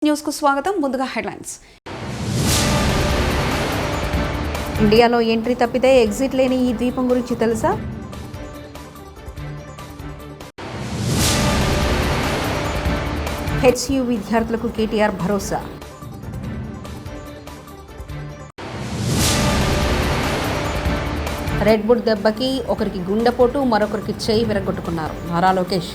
News కు స్వాగతం. ముందుగా హెడ్లైన్స్. ఇండియాలో ఎంట్రీ తప్పితే ఎగ్జిట్ లేని ఈ ద్వీపం గురించి తెలుసా? హెచ్యు విద్యార్థులకు కేటీఆర్ భరోసా. రెడ్ బుల్ దెబ్బకి ఒకరికి గుండెపోటు, మరొకరికి చేయి విరగొట్టుకున్నారు నారా లోకేష్.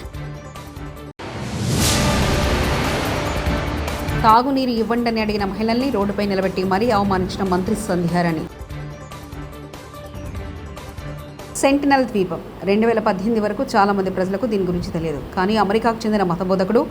తాగునీరు ఇవ్వండని అడిగిన మహిళల్ని రోడ్డుపై నిలబెట్టి మరీ అవమానించిన మంత్రి సంధ్యారాణి. సెంటినల్ ద్వీపం 2018 వరకు చాలామంది ప్రజలకు దీని గురించి తెలియదు. కానీ అమెరికాకు చెందిన మతబోధకుడు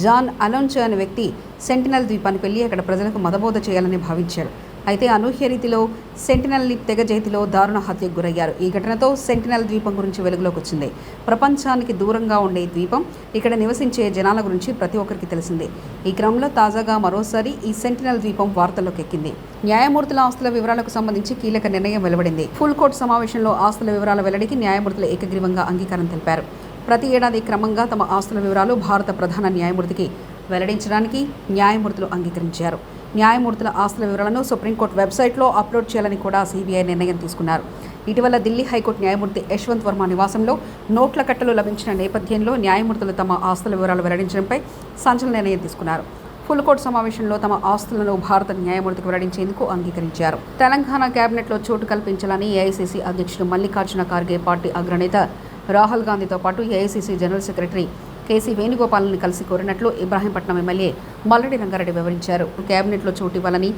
జాన్ అలోన్సో అనే వ్యక్తి సెంటినల్ ద్వీపానికి వెళ్ళి అక్కడ ప్రజలకు మతబోధ చేయాలని భావించాడు. అయితే అనూహ్య రీతిలో సెంటినల్ తెగ చేతిలో దారుణ హత్యకు గురయ్యారు. ఈ ఘటనతో సెంటినల్ ద్వీపం గురించి వెలుగులోకి వచ్చింది. ప్రపంచానికి దూరంగా ఉండే ద్వీపం, ఇక్కడ నివసించే జనాల గురించి ప్రతి ఒక్కరికి తెలిసిందే. ఈ క్రమంలో తాజాగా మరోసారి ఈ సెంటినల్ ద్వీపం వార్తల్లోకి ఎక్కింది. న్యాయమూర్తుల ఆస్తుల వివరాలకు సంబంధించి కీలక నిర్ణయం వెలువడింది. ఫుల్ కోర్టు సమావేశంలో ఆస్తుల వివరాల వెల్లడికి న్యాయమూర్తులు ఏకగ్రీవంగా అంగీకారం తెలిపారు. ప్రతి ఏడాది క్రమంగా తమ ఆస్తుల వివరాలు భారత ప్రధాన న్యాయమూర్తికి వెల్లడించడానికి న్యాయమూర్తులు అంగీకరించారు. న్యాయమూర్తుల ఆస్తుల వివరాలను సుప్రీంకోర్టు వెబ్సైట్లో అప్లోడ్ చేయాలని కూడా సిబిఐ నిర్ణయం తీసుకున్నారు. ఇటీవల ఢిల్లీ హైకోర్టు న్యాయమూర్తి యశ్వంత్ వర్మ నివాసంలో నోట్ల కట్టలు లభించిన నేపథ్యంలో న్యాయమూర్తులు తమ ఆస్తుల వివరాలు వెల్లడించడంపై సంచలన నిర్ణయం తీసుకున్నారు. ఫుల్ కోర్టు సమావేశంలో తమ ఆస్తులను భారత న్యాయమూర్తికి వెల్లడించేందుకు అంగీకరించారు. తెలంగాణ కేబినెట్లో చోటు కల్పించాలని ఏఐసీసీ అధ్యక్షుడు మల్లికార్జున ఖార్గే పార్టీ అగ్రనేత రాహుల్ గాంధీతో పాటు ఏఐసీసీ జనరల్ సెక్రటరీ కేసీ వేణుగోపాల్ని కలిసి కోరినట్లు ఇబ్రాహీంపట్నం ఎమ్మెల్యే మల్లెడి రంగారెడ్డి వివరించారు. కేబినెట్లో చోటు ఇవ్వాలని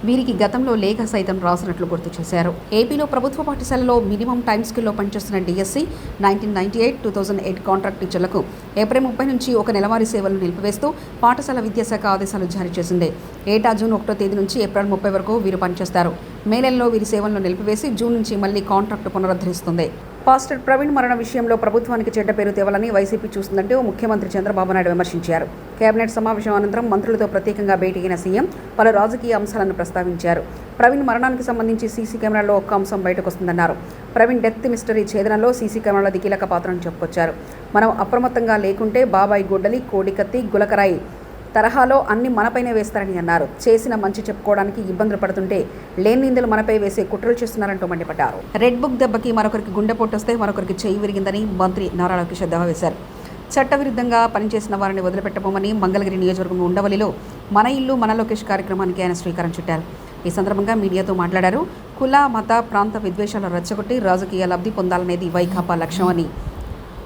వీరికి గతంలో లేఖ సైతం రాసినట్లు గుర్తు చేశారు. ఏపీలో ప్రభుత్వ పాఠశాలలో మినిమం టైమ్ స్కిల్లో పనిచేస్తున్న డిఎస్సి 1998-2008 కాంట్రాక్ట్ టీచర్లకు ఏప్రిల్ 30 నుంచి ఒక నెలవారీ సేవలను నిలిపివేస్తూ పాఠశాల విద్యాశాఖ ఆదేశాలు జారీ చేసింది. ఏటా జూన్ 1వ తేదీ నుంచి ఏప్రిల్ 30 వరకు వీరు పనిచేస్తారు. మే నెలలో వీరి సేవలను నిలిపివేసి జూన్ నుంచి మళ్లీ కాంట్రాక్టు పునరుద్ధరిస్తుంది. పాస్టర్ ప్రవీణ్ మరణ విషయంలో ప్రభుత్వానికి చెడ్డ పేరు తేవాలని వైసీపీ చూస్తుందంటూ ముఖ్యమంత్రి చంద్రబాబు నాయుడు విమర్శించారు. కేబినెట్ సమావేశం అనంతరం మంత్రులతో ప్రత్యేకంగా భేటీ అయిన సీఎం పలు రాజకీయ అంశాలను ప్రస్తావించారు. ప్రవీణ్ మరణానికి సంబంధించి సీసీ కెమెరాలో ఒక్క అంశం బయటకు వస్తుందన్నారు. ప్రవీణ్ డెత్ మిస్టరీ ఛేదనలో సీసీ కెమెరాలది కీలక పాత్రను చెప్పుకొచ్చారు. మనం అప్రమత్తంగా లేకుంటే బాబాయి గొడ్డలి, కోడికత్తి, గులకరాయి తరహాలో అన్ని మనపైనే వేస్తారని అన్నారు. చేసిన మంచి చెప్పుకోవడానికి ఇబ్బందులు పడుతుంటే లేని నిందలు మనపై వేసే కుట్రలు చేస్తున్నారంటూ మండిపడ్డారు. రెడ్ బుక్ దెబ్బకి మరొకరికి గుండెపోటు వస్తే మరొకరికి చెయ్యి విరిగిందని మంత్రి నారా లోకేష్ ఎద్దేవా వేశారు. చట్టవిరుద్ధంగా పనిచేసిన వారిని వదిలిపెట్టబోమని మంగళగిరి నియోజకవర్గం ఉండవల్లిలో మన ఇల్లు మన లోకేష్ కార్యక్రమానికి ఆయన శ్రీకారం చుట్టారు. ఈ సందర్భంగా మీడియాతో మాట్లాడారు. కుల, మత, ప్రాంత విద్వేషాలు రెచ్చగొట్టి రాజకీయ లబ్ధి పొందాలనేది వైకాపా లక్ష్యం అని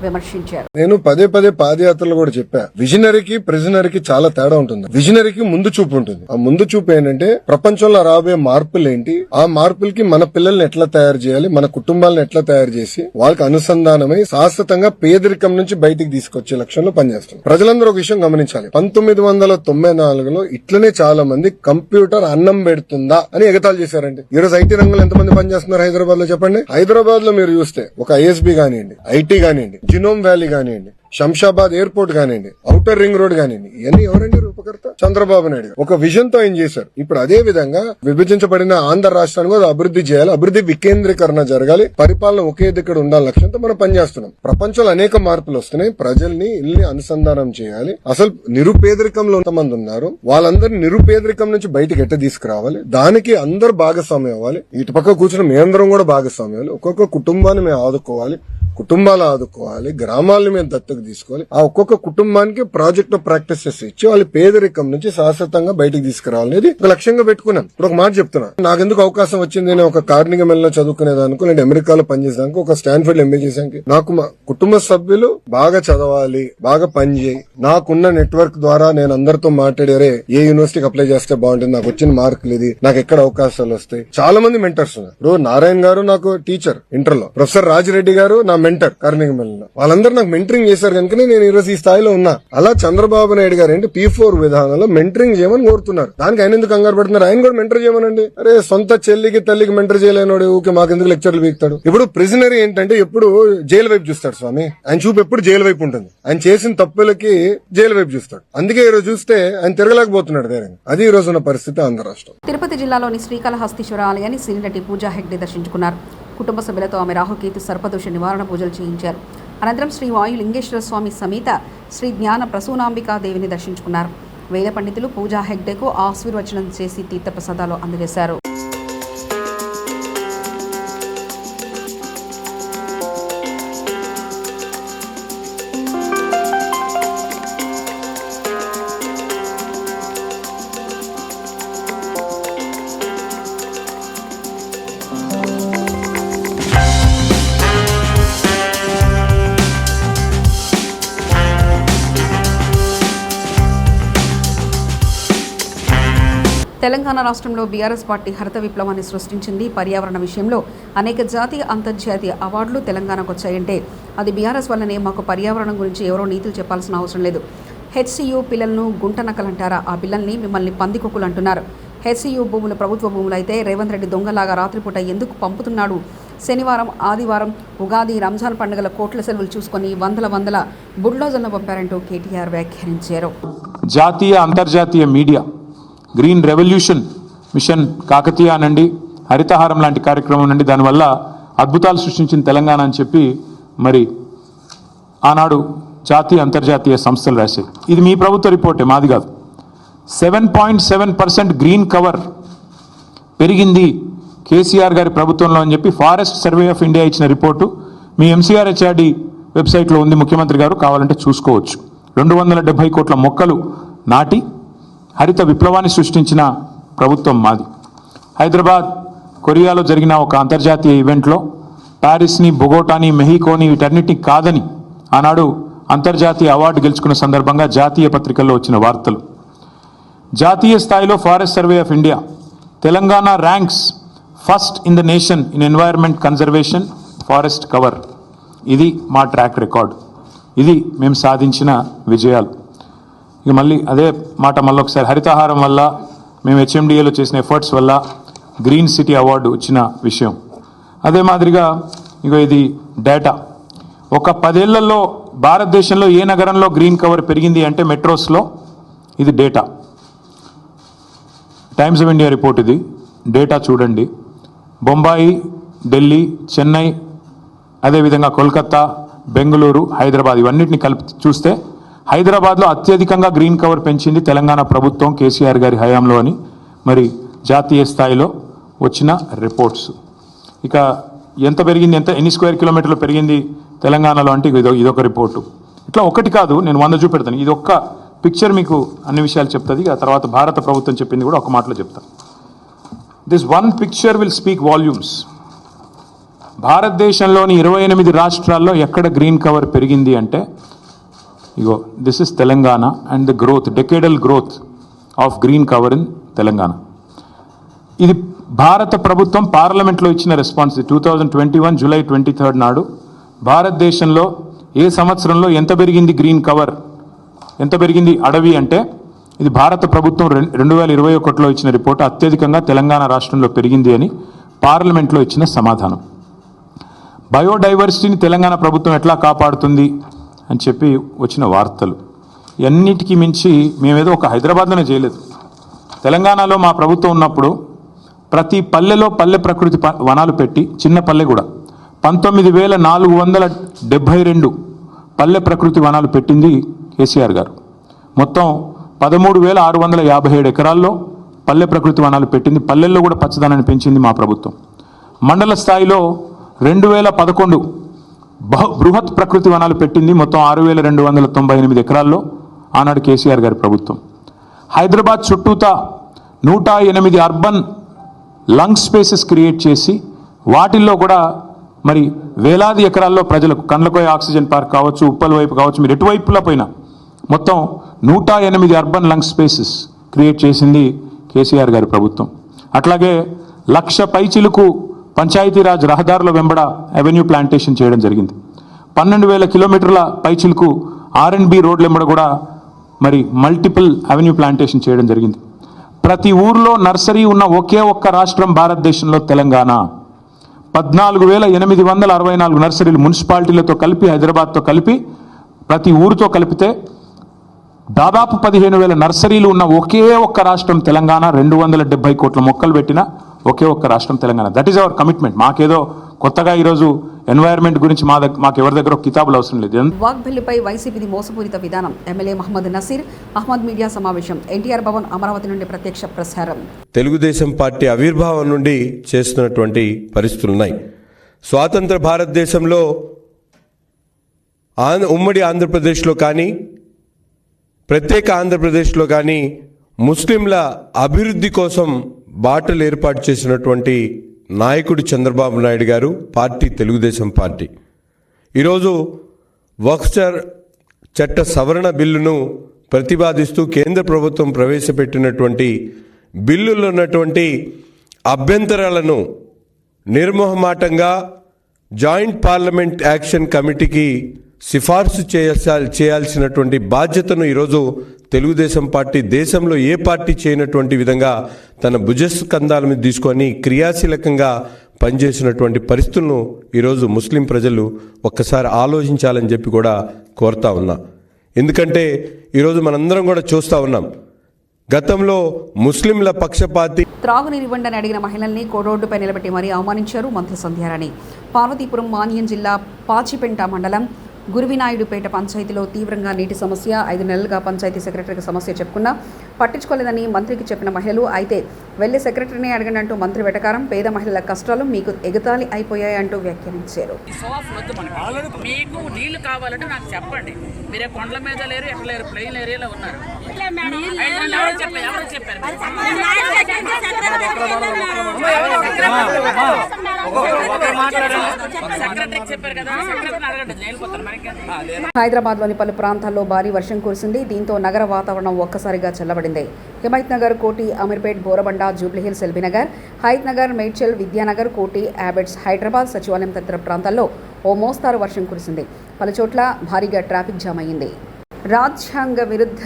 విమర్శించారు. నేను పదే పాదయాత్రలు కూడా చెప్పా, విజనరీకి ప్రిజనరీకి చాలా తేడా ఉంటుంది. విజనరీకి ముందు చూపు ఉంటుంది. ఆ ముందు చూపు ఏంటంటే ప్రపంచంలో రాబోయే మార్పులు ఏంటి, ఆ మార్పులకి మన పిల్లల్ని ఎట్లా తయారు చేయాలి, మన కుటుంబాలను ఎట్లా తయారు చేసి వాళ్ళకి అనుసంధానమై శాశ్వతంగా పేదరికం నుంచి బయటికి తీసుకొచ్చే లక్ష్యంలో పనిచేస్తున్నాం. ప్రజలందరూ ఒక విషయం గమనించాలి. 1994లో ఇట్లనే చాలా మంది కంప్యూటర్ అన్నం పెడుతుందా అని ఎగతాళి చేశారండి. ఈ రోజు ఐటీ రంగంలో ఎంతమంది పనిచేస్తున్నారు హైదరాబాద్ లో చెప్పండి. హైదరాబాద్ లో మీరు చూస్తే ఒక ఐఎస్బీ కానివ్వండి, ఐటీ కానివ్వండి, జినోమ్ వ్యాలీ కానివ్వండి, శంషాబాద్ ఎయిర్పోర్ట్ కానివ్వండి, ఔటర్ రింగ్ రోడ్ కానివ్వండి, ఇవన్నీ ఎవరండి రూపకర్త? చంద్రబాబు నాయుడు ఒక విజన్ తో ఏం చేశారు. ఇప్పుడు అదే విధంగా విభజించబడిన ఆంధ్ర రాష్ట్రాన్ని కూడా అభివృద్ధి చేయాలి, అభివృద్ధి వికేంద్రీకరణ జరగాలి, పరిపాలన ఒకే దగ్గర ఉండాలి లక్ష్యంతో మనం పనిచేస్తున్నాం. ప్రపంచంలో అనేక మార్పులు వస్తున్నాయి. ప్రజల్ని ఇల్లు అనుసంధానం చేయాలి. అసలు నిరుపేదరికంలో మంది ఉన్నారు, వాళ్ళందరినీ నిరుపేదరికం నుంచి బయటకు ఎట్ట తీసుకురావాలి, దానికి అందరు భాగస్వామ్యం అవ్వాలి. ఇటు పక్క కూర్చుని మేమందరం కూడా భాగస్వామ్యాలు. ఒక్కొక్క కుటుంబాన్ని మేము ఆదుకోవాలి, కుటుంబాలు ఆదుకోవాలి, గ్రామాలను మేము దత్తకు తీసుకోవాలి. ఆ ఒక్కొక్క కుటుంబానికి ప్రాజెక్ట్ ప్రాక్టీసెస్ ఇచ్చి వాళ్ళు పేదరికం నుంచి శాశ్వతంగా బయటకు తీసుకురావాలనేది ఒక లక్ష్యంగా పెట్టుకున్నాను. ఇప్పుడు ఒక మాట చెప్తున్నా, నాకెందుకు అవకాశం వచ్చింది, నేను ఒక కార్నింగ్ మెల్లో చదువుకునేదానికి, నేను అమెరికాలో పనిచేసేదానికి, ఒక స్టాన్ఫర్డ్ ఎంబీ చేసానికి, నాకు మా కుటుంబ సభ్యులు బాగా చదవాలి, బాగా పనిచేయి, నాకున్న నెట్వర్క్ ద్వారా నేను అందరితో మాట్లాడారే ఏ యూనివర్సిటీకి అప్లై చేస్తే బాగుంటుంది, నాకు వచ్చిన మార్కులు ఇది, నాకు ఎక్కడ అవకాశాలు వస్తాయి. చాలా మంది మెంటర్స్ ఉన్నారు. ఇప్పుడు నారాయణ గారు నాకు టీచర్ ఇంటర్ లో, ప్రొఫెసర్ రాజిరెడ్డి గారు నా మెంటర్ కార్నింగ్ మెల్లో, వాళ్ళందరూ నాకు మెంటరింగ్ చేశారు కనుకనే నేను ఈ రోజు ఈ స్థాయిలో ఉన్నా. అలా చంద్రబాబు నాయుడు గారు ఏంటి P4 విధానంలో మెంటరింగ్ చేయమని కోరుతున్నారు. దానికి ఆయన ఎందుకు కంగారు పడుతున్నారు? ఆయన కూడా మెంటర్ చేయమనండి. అరే సొంత చెల్లికి తల్లికి మెంటర్ చేయలేనోడు ఊకే మాకెందుకు లెక్చర్లు వీక్తాడు. ఇప్పుడు ప్రిజనరీ ఏంటంటే ఎప్పుడు జైలు వైపు చూస్తాడు స్వామి. ఆయన చూపు ఎప్పుడు జైలు వైపు ఉంటుంది. ఆయన చేసిన తప్పులకి జైలు వైపు చూస్తాడు. అందుకే ఈ రోజు చూస్తే ఆయన తిరగలేకపోతున్నాడు ధైర్యంగా. అది ఈ రోజు ఉన్న పరిస్థితి ఆంధ్ర రాష్ట్రం. తిరుపతి జిల్లాలోని శ్రీకాళహస్తీశ్వర ఆలయాన్ని శ్రీనటి పూజా హెగ్డే దర్శించుకున్నారు. కుటుంబ సభ్యులతో ఆమె రాహుకేతు సర్పదోష నివారణ పూజలు చేయించారు. అనంతరం శ్రీ వాయు లింగేశ్వర స్వామి సమేత శ్రీ జ్ఞాన ప్రసూనాంబికా దేవిని దర్శించుకున్నారు. వేద పండితులు పూజా హెగ్డేకు ఆశీర్వచనం చేసి తీర్థప్రసాదాలు అందజేశారు. తెలంగాణ రాష్ట్రంలో బీఆర్ఎస్ పార్టీ హరిత విప్లవాన్ని సృష్టించింది. పర్యావరణ విషయంలో అనేక జాతీయ అంతర్జాతీయ అవార్డులు తెలంగాణకు వచ్చాయంటే అది బీఆర్ఎస్ వల్లనే. మాకు పర్యావరణం గురించి ఎవరో నీతులు చెప్పాల్సిన అవసరం లేదు. హెచ్సియు పిల్లలను గుంటనక్కలంటారా? ఆ పిల్లల్ని మిమ్మల్ని పందికొక్కులు అంటున్నారు. హెచ్సియు భూములు ప్రభుత్వ భూములు అయితే రేవంత్ రెడ్డి దొంగలాగా రాత్రిపూట ఎందుకు పంపుతున్నాడు? శనివారం, ఆదివారం, ఉగాది, రంజాన్ పండుగల కోట్ల సెలవులు చూసుకొని వందల బుల్డోజర్లను పంపారంటూ కేటీఆర్ వ్యాఖ్యానించారు. జాతీయ అంతర్జాతీయ media green revolution mission Kakatiya అనండి, హరితహారం లాంటి కార్యక్రమం నుండి దానివల్ల అద్భుతాలు సృష్టించిన తెలంగాణ అని చెప్పి మరి ఆనాడు జాతీయ అంతర్జాతీయ సంస్థలు రాశాయి. ఇది మీ ప్రభుత్వ రిపోర్టే, మాది కాదు. 7.7% గ్రీన్ కవర్ పెరిగింది కేసీఆర్ గారి ప్రభుత్వంలో అని చెప్పి ఫారెస్ట్ సర్వే ఆఫ్ ఇండియా ఇచ్చిన రిపోర్టు మీ MCRHRD వెబ్సైట్లో ఉంది. ముఖ్యమంత్రి గారు కావాలంటే చూసుకోవచ్చు. 270 కోట్ల మొక్కలు నాటి హరిత విప్లవాన్ని సృష్టించిన ప్రభుత్వం మాది. హైదరాబాద్, కొరియాలో జరిగిన ఒక అంతర్జాతీయ ఈవెంట్లో ప్యారిస్ని, బొగోటాని, మెహికోని వీటన్నిటిని కాదని ఆనాడు అంతర్జాతీయ అవార్డు గెలుచుకున్న సందర్భంగా జాతీయ పత్రికల్లో వచ్చిన వార్తలు. జాతీయ స్థాయిలో forest survey of India Telangana ranks first in the nation in environment conservation forest cover. ఇది మా ట్రాక్ రికార్డ్, ఇది మేము సాధించిన విజయాలు. ఇక మళ్ళీ అదే మాట మళ్ళొకసారి, హరితహారం వల్ల మేము HMDAలో చేసిన ఎఫర్ట్స్ వల్ల గ్రీన్ సిటీ అవార్డు వచ్చిన విషయం. అదే మాదిరిగా ఇక ఇది డేటా. ఒక 10 ఏళ్లలో భారతదేశంలో ఏ నగరంలో గ్రీన్ కవర్ పెరిగింది అంటే మెట్రోస్లో. ఇది data, times of India report. ఇది డేటా చూడండి. బొంబాయి, ఢిల్లీ, చెన్నై, అదేవిధంగా కోల్కతా, బెంగళూరు, హైదరాబాద్ ఇవన్నిటిని కలిపి చూస్తే హైదరాబాద్లో అత్యధికంగా గ్రీన్ కవర్ పెంచింది తెలంగాణ ప్రభుత్వం కేసీఆర్ గారి హయాంలో అని మరి జాతీయ స్థాయిలో వచ్చిన రిపోర్ట్స్. ఇక ఎంత పెరిగింది, ఎన్ని స్క్వేర్ కిలోమీటర్లు పెరిగింది తెలంగాణలో అంటే ఇదొక రిపోర్టు. ఇట్లా ఒకటి కాదు, నేను 100 చూపెడతాను. ఇది ఒక్క పిక్చర్ మీకు అన్ని విషయాలు చెప్తుంది. ఆ తర్వాత భారత ప్రభుత్వం చెప్పింది కూడా ఒక మాటలో చెప్తాను. This one picture will speak volumes. భారతదేశంలోని 28 రాష్ట్రాల్లో ఎక్కడ గ్రీన్ కవర్ పెరిగింది అంటే ఇగో this is Telangana and the growth, decadal growth of green cover in Telangana. ఇది భారత ప్రభుత్వం పార్లమెంట్లో ఇచ్చిన రెస్పాన్స్. 2021 జూలై 23 నాడు భారతదేశంలో ఏ సంవత్సరంలో ఎంత పెరిగింది గ్రీన్ కవర్, ఎంత పెరిగింది అడవి అంటే ఇది భారత ప్రభుత్వం 2021లో ఇచ్చిన రిపోర్ట్. అత్యధికంగా తెలంగాణ రాష్ట్రంలో పెరిగింది అని పార్లమెంట్లో ఇచ్చిన సమాధానం. బయోడైవర్సిటీని తెలంగాణ ప్రభుత్వం ఎట్లా కాపాడుతుంది అని చెప్పి వచ్చిన వార్తలు. అన్నిటికీ మించి మేమేదో ఒక హైదరాబాద్లోనే చేయలేదు. తెలంగాణలో మా ప్రభుత్వం ఉన్నప్పుడు ప్రతి పల్లెలో పల్లె ప్రకృతి వనాలు పెట్టి, చిన్న పల్లె కూడా 19,472 పల్లె ప్రకృతి వనాలు పెట్టింది కేసీఆర్ గారు. మొత్తం 13,657 ఎకరాల్లో పల్లె ప్రకృతి వనాలు పెట్టింది. పల్లెల్లో కూడా పచ్చదనాన్ని పెంచింది మా ప్రభుత్వం. మండల స్థాయిలో 2011 బృహత్ ప్రకృతి వనాలు పెట్టింది. మొత్తం 6,298 ఎకరాల్లో ఆనాడు కేసీఆర్ గారి ప్రభుత్వం. హైదరాబాద్ చుట్టూతా 108 అర్బన్ లంగ్ స్పేసెస్ క్రియేట్ చేసి వాటిల్లో కూడా మరి వేలాది ఎకరాల్లో ప్రజలకు కండ్లకోయ ఆక్సిజన్ పార్క్ కావచ్చు, ఉప్పల్ వైపు కావచ్చు, మీరు ఎటువైపులా పోయినా మొత్తం 108 అర్బన్ లంగ్ స్పేసెస్ క్రియేట్ చేసింది కేసీఆర్ గారి ప్రభుత్వం. అట్లాగే 1,00,000 పైచిలుకు పంచాయతీరాజ్ రహదారుల వెంబడ అవెన్యూ ప్లాంటేషన్ చేయడం జరిగింది. 12,000 కిలోమీటర్ల పైచిలుకు R&B రోడ్ల వెంబడ కూడా మరి మల్టిపుల్ అవెన్యూ ప్లాంటేషన్ చేయడం జరిగింది. ప్రతి ఊర్లో నర్సరీ ఉన్న ఒకే ఒక్క రాష్ట్రం భారతదేశంలో తెలంగాణ. 14,864 నర్సరీలు మున్సిపాలిటీలతో కలిపి, హైదరాబాద్తో కలిపి, ప్రతి ఊరితో కలిపితే దాదాపు 15,000 నర్సరీలు ఉన్న ఒకే ఒక్క రాష్ట్రం తెలంగాణ. 270 కోట్ల మొక్కలు పెట్టిన ఒకే ఒక్క రాష్ట్రం Telangana. That is our commitment. మాకేదో కొత్తగా ఈరోజు ఎన్వైరన్మెంట్ గురించి మాకు ఎవరి దగ్గర ఒక కితాబులు అవసరం లేదు. వాగ్బెల్లిపై వైసీపీది మోసపూరిత విధానం. ఎమ్మెల్యే మహమ్మద్ నసీర్ అహ్మద్ మీడియా సమావేశం. ఎన్టీఆర్ భవన్ అమరావతి నుండి ప్రత్యక్ష ప్రసారం. తెలుగుదేశం పార్టీ ఆవిర్భావం నుండి చేస్తున్నటువంటి పరిస్థితులున్నాయి. స్వాతంత్ర భారతదేశంలో ఉమ్మడి ఆంధ్రప్రదేశ్లో కానీ ప్రత్యేక ఆంధ్రప్రదేశ్లో కానీ ముస్లింల అభివృద్ధి కోసం బాటలు ఏర్పాటు చేసినటువంటి నాయకుడు చంద్రబాబు నాయుడు గారు, పార్టీ తెలుగుదేశం పార్టీ. ఈరోజు వక్ఫ్ చట్ట సవరణ బిల్లును ప్రతిపాదిస్తూ కేంద్ర ప్రభుత్వం ప్రవేశపెట్టినటువంటి బిల్లులో ఉన్నటువంటి అభ్యంతరాలను నిర్మోహమాటంగా జాయింట్ పార్లమెంట్ యాక్షన్ కమిటీకి సిఫార్సు చేయాల్సినటువంటి బాధ్యతను ఈరోజు తెలుగుదేశం పార్టీ దేశంలో ఏ పార్టీ చేయనటువంటి విధంగా తన భుజస్కంధాల మీద తీసుకొని క్రియాశీలకంగా పనిచేసినటువంటి పరిస్థితులను ఈరోజు ముస్లిం ప్రజలు ఒక్కసారి ఆలోచించాలని చెప్పి కూడా కోరుతా ఉన్నా. ఎందుకంటే ఈరోజు మనందరం కూడా చూస్తూ ఉన్నాం, గతంలో ముస్లింల పక్షపాతి త్రాగునీరు ఇవ్వండి అని అడిగిన మహిళల్ని రోడ్డుపై నిలబెట్టి మరీ అవమానించారు మంత్రి సంధ్యారాణి. పార్వతీపురం మాన్యం జిల్లా పాచిపెంట మండలం గురువినాయుడుపేట పంచాయతీలో తీవ్రంగా నీటి సమస్య. 5 నెలలుగా పంచాయతీ సెక్రటరీకి సమస్య చెప్పుకున్నా పట్టించుకోలేదని మంత్రికి చెప్పిన మహిళలు, అయితే వెళ్లి సెక్రటరీని అడగనంటూ మంత్రి వెటకారం. పేద మహిళల కష్టాలు మీకు ఎగతాళి అయిపోయాయంటూ వ్యాఖ్యానించారు. మీకు నీళ్లు కావాలంటే నాకు చెప్పండి. మీరే కొండల మీద లేరు, ఎక్కడ లేరు, ప్లెయిన్ ఏరియాలో ఉన్నారు. ఎవరు చెప్పారు? సెక్రటరీకి చెప్పారు కదా, సెక్రటరీని అడగండి. హైదరాబాద్లోని పలు ప్రాంతాల్లో భారీ వర్షం కురిసింది. దీంతో నగర వాతావరణం ఒక్కసారిగా చల్లబడింది. హిమాయత్ నగర్, కోటి, అమీర్పేట్, బోరబండ, జూబ్లీహిల్స్, ఎల్బీనగర్, హైత్ నగర్, మేడ్చల్, విద్యానగర్, కోటి, యాబెట్స్, హైదరాబాద్, సచివాలయం తదితర ప్రాంతాల్లో ఓ మోస్తారు వర్షం కురిసింది. పలుచోట్ల భారీగా ట్రాఫిక్ జామ్ అయింది. రాజ్యాంగ విరుద్ధ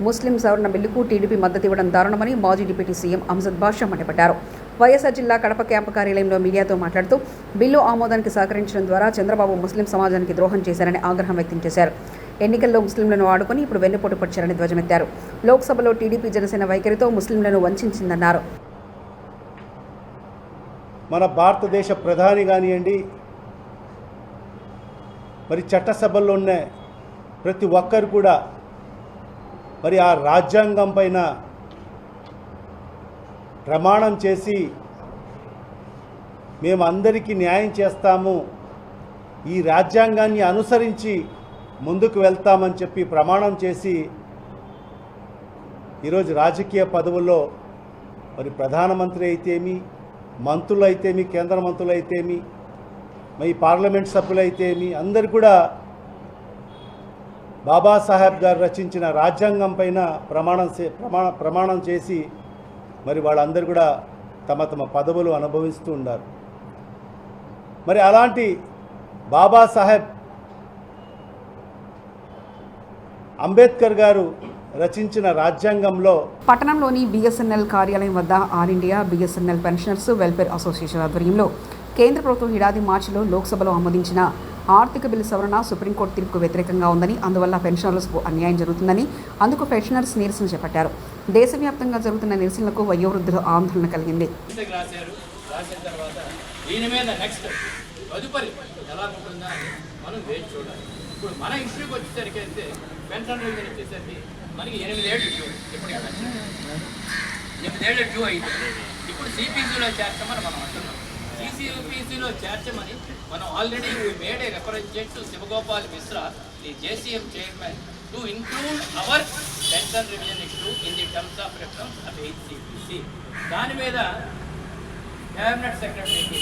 ముస్లిం సవరణ బిల్లుకు టీడీపీ మద్దతు ఇవ్వడం దారుణమని మాజీ డిప్యూటీ సీఎం అమ్జద్ బాషా మండిపడ్డారు. వైఎస్ఆర్ జిల్లా కడప క్యాంపు కార్యాలయంలో మీడియాతో మాట్లాడుతూ బిల్లు ఆమోదానికి సహకరించడం ద్వారా చంద్రబాబు ముస్లిం సమాజానికి ద్రోహం చేశారని ఆగ్రహం వ్యక్తం చేశారు. ఎన్నికల్లో ముస్లింలను ఆడుకుని ఇప్పుడు వెన్నుపోటు పొడిచారని ధ్వజమెత్తారు. లోక్సభలో టీడీపీ జనసేన వైఖరితో ముస్లింలను వంచిందన్నారు. మన భారతదేశ ప్రధాని కానివ్వండి, మరి చట్టసభల్లో ఉన్న ప్రతి ఒక్కరు కూడా మరి ఆ రాజ్యాంగం పైన ప్రమాణం చేసి మేము అందరికీ న్యాయం చేస్తాము, ఈ రాజ్యాంగాన్ని అనుసరించి ముందుకు వెళ్తామని చెప్పి ప్రమాణం చేసి ఈరోజు రాజకీయ పదవుల్లో మరి ప్రధానమంత్రి అయితేమి, మంత్రులు అయితేమి, కేంద్ర మంత్రులు అయితేమి, మరి పార్లమెంట్ సభ్యులు అయితేమి అందరు కూడా బాబాసాహెబ్ గారు రచించిన రాజ్యాంగం పైన ప్రమాణం చేసి మరి వాళ్ళందరూ కూడా తమ తమ పదవులు అనుభవిస్తూ ఉన్నారు. మరి అలాంటి బాబాసాహెబ్ అంబేద్కర్ గారు రచించిన రాజ్యాంగంలో పట్టణంలోని బిఎస్ఎన్ఎల్ కార్యాలయం వద్ద all India BSNL pensioners welfare association ఆధ్వర్యంలో కేంద్ర ప్రభుత్వం ఏడాది మార్చిలో లోక్సభలో ఆమోదించిన ఆర్థిక బిల్లు సవరణ సుప్రీంకోర్టు తీర్పుకు వ్యతిరేకంగా ఉందని, అందువల్ల పెన్షనర్లకు అన్యాయం జరుగుతుందని అందుకు పెన్షనర్స్ నిరసన చేపట్టారు. దేశవ్యాప్తంగా జరుగుతున్న నిరసనలకు వయోవృద్ధుల ఆందోళన కలిగింది. CCPCలో చేర్చమని మనం already made a represent to Shivgopal Mishra, the JCM chairman, to include our pension revision issue in the terms of reference of HCPC. దాని మీద క్యాబినెట్ సెక్రటరీకి,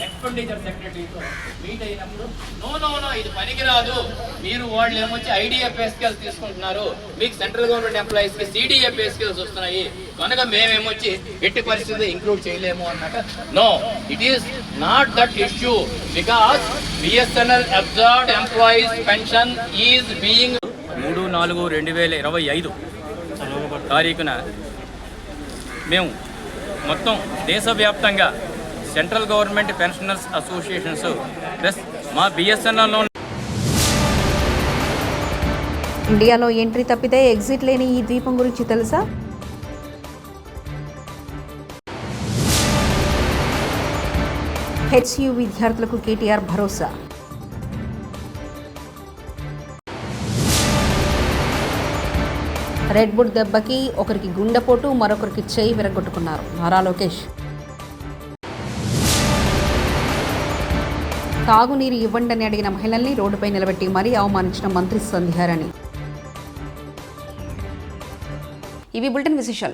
ఎక్స్పెండిచర్ సెక్రటరీతో మీట్ అయినప్పుడు నో ఇది పనికిరాదు, మీరు వాళ్ళు ఏమొచ్చి IDA పే స్కేల్స్ తీసుకుంటున్నారు, మీకు సెంట్రల్ గవర్నమెంట్ ఎంప్లాయీస్కి CDA పే స్కేల్స్ వస్తున్నాయి కనుక మేమేమొచ్చి ఎట్టి పరిస్థితి ఇంక్లూడ్ చేయలేము అన్నాక, no, it is not that issue, because BSNL absorbed employees pension is being 3/4/2025 తారీఖున మేము మొత్తం దేశవ్యాప్తంగా central government pensioners associations plus మా BSNLలో ఇండియాలో ఎంట్రీ తప్పితే ఎగ్జిట్ లేని ఈ ద్వీపం గురించి తెలుసా? హెచ్యు విద్యార్థులకు కేటీఆర్ భరోసా. రెడ్ బుల్ దెబ్బకి ఒకరికి గుండెపోటు, మరొకరికి చేయి విరగొట్టుకున్నారు. నారా లోకేష్. తాగునీరు ఇవ్వండని అడిగిన మహిళల్ని రోడ్డుపై నిలబెట్టి మరీ అవమానించిన మంత్రి సంధ్యారాణి. ఇవి బులెటిన్ విశేషాలు.